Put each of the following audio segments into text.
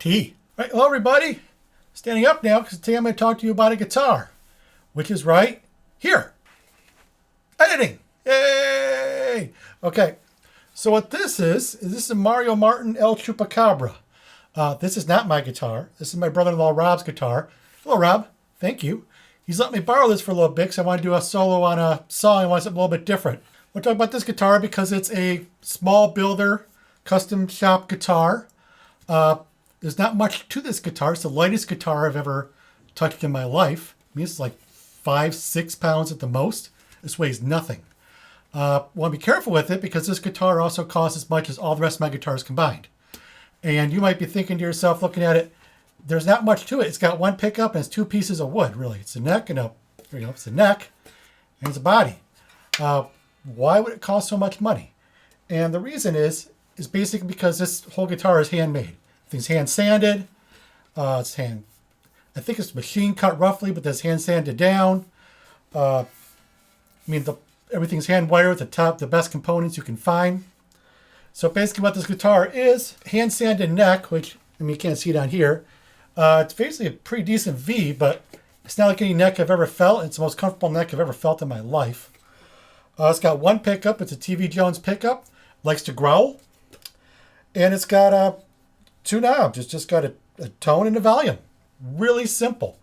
T. Right, hello everybody. Standing up now because today I'm going to talk to you about a guitar, which is right here. Editing. Yay! Okay, so what this is a Mario Martin El Chupacabra. This is not my guitar. This is my brother-in-law Rob's guitar. Hello, Rob. Thank you. He's let me borrow this for a little bit because I want to do a solo on a song. I want something a little bit different. We'll talk about this guitar because it's a small builder, custom shop guitar. There's not much to this guitar. It's the lightest guitar I've ever touched in my life. I mean, it's like 5-6 pounds at the most. This weighs nothing. Want to be careful with it because this guitar also costs as much as all the rest of my guitars combined. And you might be thinking to yourself, looking at it, there's not much to it. It's got one pickup and it's two pieces of wood, really. It's a neck and it's a neck and it's a body. Why would it cost so much money? And the reason is basically because this whole guitar is handmade. Things hand sanded. I think it's machine cut roughly, but that's hand sanded down. Everything's hand wired with the best components you can find. So basically what this guitar is, hand sanded neck, which you can't see it on here. It's basically a pretty decent V, but it's not like any neck I've ever felt. It's the most comfortable neck I've ever felt in my life. It's got one pickup. It's a TV Jones pickup. Likes to growl. And it's got two knobs. It's just got a tone and a volume. Really simple.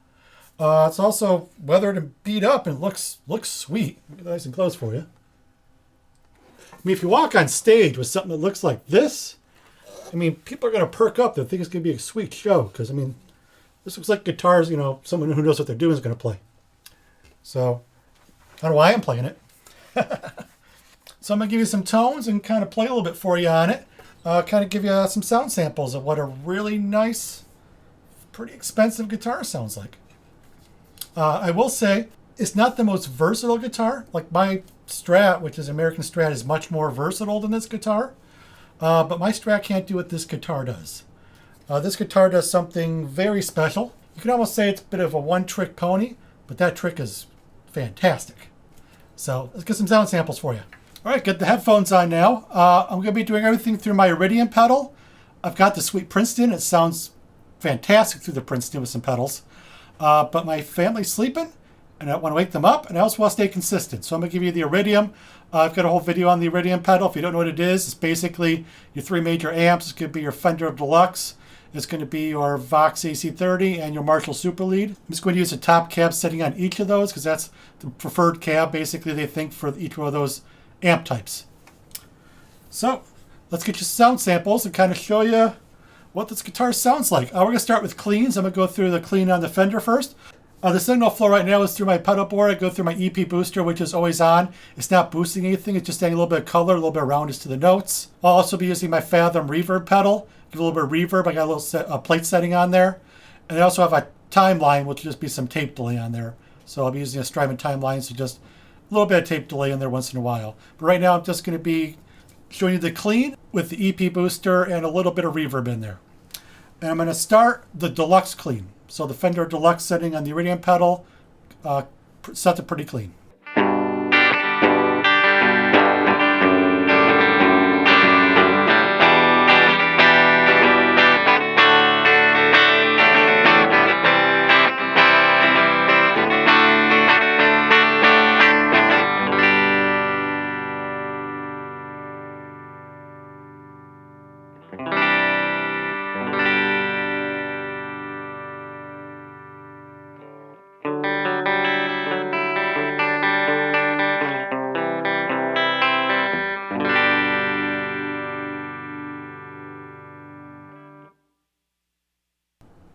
It's also weathered and beat up and looks sweet. Get it nice and close for you. If you walk on stage with something that looks like this, people are going to perk up. They think it's going to be a sweet show because, this looks like guitars, someone who knows what they're doing is going to play. So, I don't know why I'm playing it. So I'm going to give you some tones and kind of play a little bit for you on it. Kind of give you some sound samples of what a really nice, pretty expensive guitar sounds like. I will say, it's not the most versatile guitar. Like my Strat, which is American Strat, is much more versatile than this guitar. But my Strat can't do what this guitar does. This guitar does something very special. You can almost say it's a bit of a one-trick pony, but that trick is fantastic. So let's get some sound samples for you. All right, get the headphones on now. I'm going to be doing everything through my Iridium pedal. I've got the sweet Princeton. It sounds fantastic through the Princeton with some pedals. But my family's sleeping, and I want to wake them up, and I also want to stay consistent. So I'm going to give you the Iridium. I've got a whole video on the Iridium pedal. If you don't know what it is, it's basically your three major amps. It's going to be your Fender Deluxe. It's going to be your Vox AC30 and your Marshall Super Lead. I'm just going to use a top cab setting on each of those because that's the preferred cab, basically, they think, for each one of those amp types. So let's get you sound samples and kind of show you what this guitar sounds like. We're going to start with cleans. I'm going to go through the clean on the Fender first. The signal flow right now is through my pedal board. I go through my EP booster, which is always on. It's not boosting anything. It's just adding a little bit of color, a little bit of roundness to the notes. I'll also be using my Fathom reverb pedal. Give a little bit of reverb. I got a little plate setting on there. And I also have a timeline, which will just be some tape delay on there. So I'll be using a Strymon timeline, so just a little bit of tape delay in there once in a while. But right now I'm just going to be showing you the clean with the EP booster and a little bit of reverb in there. And I'm going to start the Deluxe clean. So the Fender Deluxe setting on the Iridium pedal, set to pretty clean.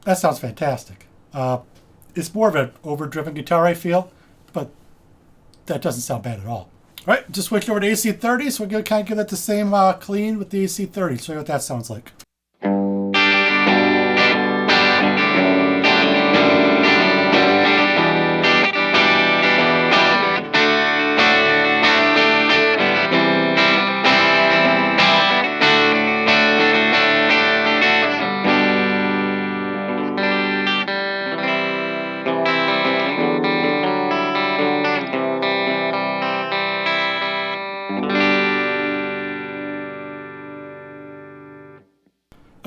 That sounds fantastic. It's more of an overdriven guitar, I feel, but that doesn't sound bad at all. All right, just switch over to AC30, so we're going to kind of give that the same clean with the AC30. Show you what that sounds like.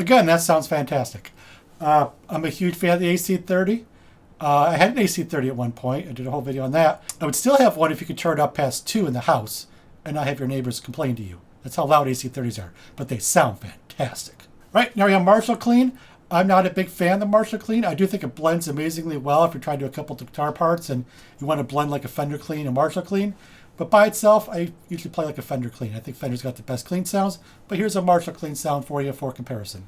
Again, that sounds fantastic. I'm a huge fan of the AC30. I had an AC30 at one point. I did a whole video on that. I would still have one if you could turn it up past 2 in the house and not have your neighbors complain to you. That's how loud AC30s are. But they sound fantastic. Right, now we have Marshall Clean. I'm not a big fan of the Marshall Clean. I do think it blends amazingly well if you're trying to do a couple of guitar parts and you want to blend like a Fender Clean and Marshall Clean. But by itself, I usually play like a Fender Clean. I think Fender's got the best clean sounds. But here's a Marshall Clean sound for you for comparison.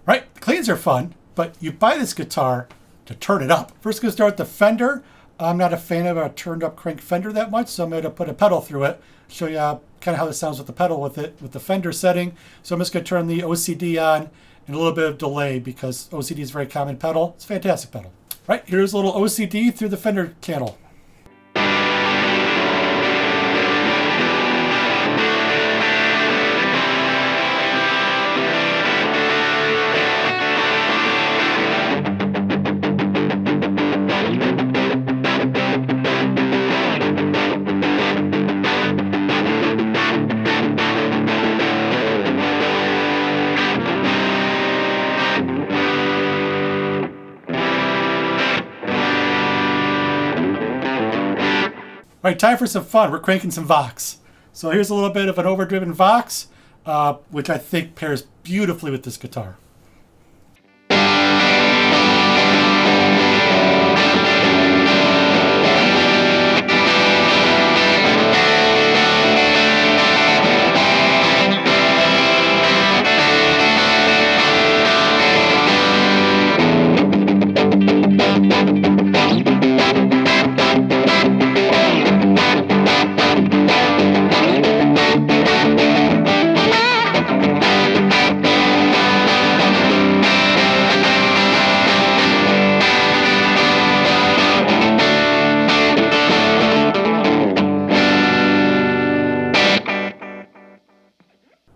Right, the cleans are fun, but you buy this guitar to turn it up. First, going to start with the Fender. I'm not a fan of a turned up crank Fender that much, so I'm going to put a pedal through it. Show you kind of how this sounds with the pedal with the Fender setting. So I'm just going to turn the OCD on and a little bit of delay because OCD is a very common pedal. It's a fantastic pedal. Right, here's a little OCD through the Fender channel. All right, time for some fun. We're cranking some Vox. So here's a little bit of an overdriven Vox, which I think pairs beautifully with this guitar.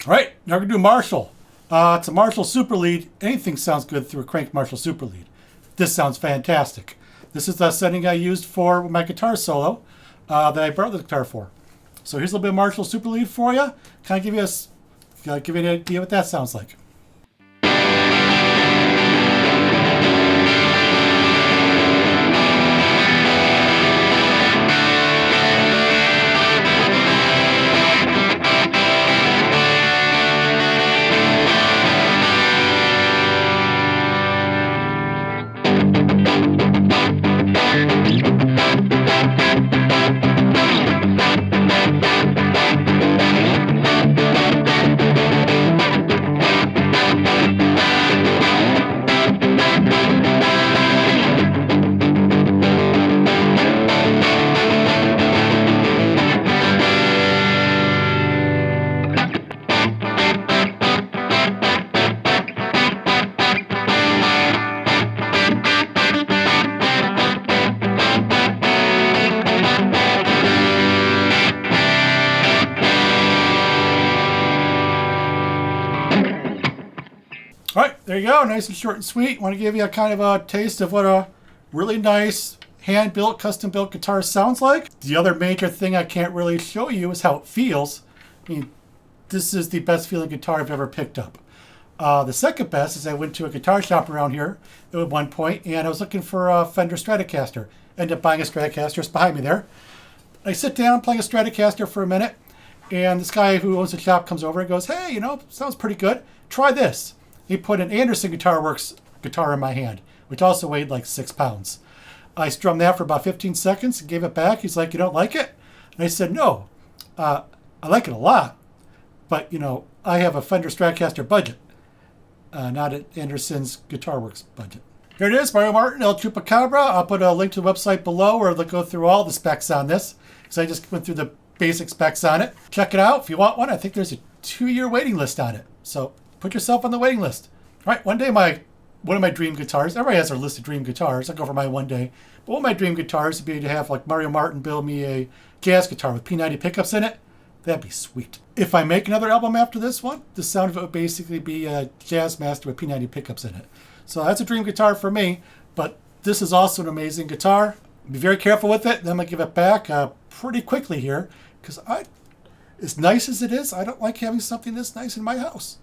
All right, now we're going to do Marshall. It's a Marshall Super Lead. Anything sounds good through a crank Marshall Super Lead. This sounds fantastic. This is the setting I used for my guitar solo that I brought the guitar for. So here's a little bit of Marshall Super Lead for you. Kind of give you an idea what that sounds like. All right, there you go. Nice and short and sweet. Want to give you a kind of a taste of what a really nice hand-built, custom-built guitar sounds like. The other major thing I can't really show you is how it feels. I mean, this is the best feeling guitar I've ever picked up. The second best is I went to a guitar shop around here at one point, and I was looking for a Fender Stratocaster. Ended up buying a Stratocaster. It's behind me there. I sit down playing a Stratocaster for a minute, and this guy who owns the shop comes over and goes, "Hey, sounds pretty good. Try this." He put an Anderson Guitar Works guitar in my hand, which also weighed like 6 pounds. I strummed that for about 15 seconds and gave it back. He's like, "You don't like it?" And I said, "No, I like it a lot, but I have a Fender Stratocaster budget, not an Anderson's Guitar Works budget." Here it is, Mario Martin El Chupacabra. I'll put a link to the website below where they'll go through all the specs on this, because I just went through the basic specs on it. Check it out if you want one. I think there's a 2-year waiting list on it, so put yourself on the waiting list. All right, one day my one of my dream guitars, everybody has their list of dream guitars. I'll go for mine one day. But one of my dream guitars would be to have like Mario Martin build me a jazz guitar with P90 pickups in it. That'd be sweet. If I make another album after this one, the sound of it would basically be a jazz master with P90 pickups in it. So that's a dream guitar for me. But this is also an amazing guitar. Be very careful with it. Then I'm going to give it back pretty quickly here. Because as nice as it is, I don't like having something this nice in my house.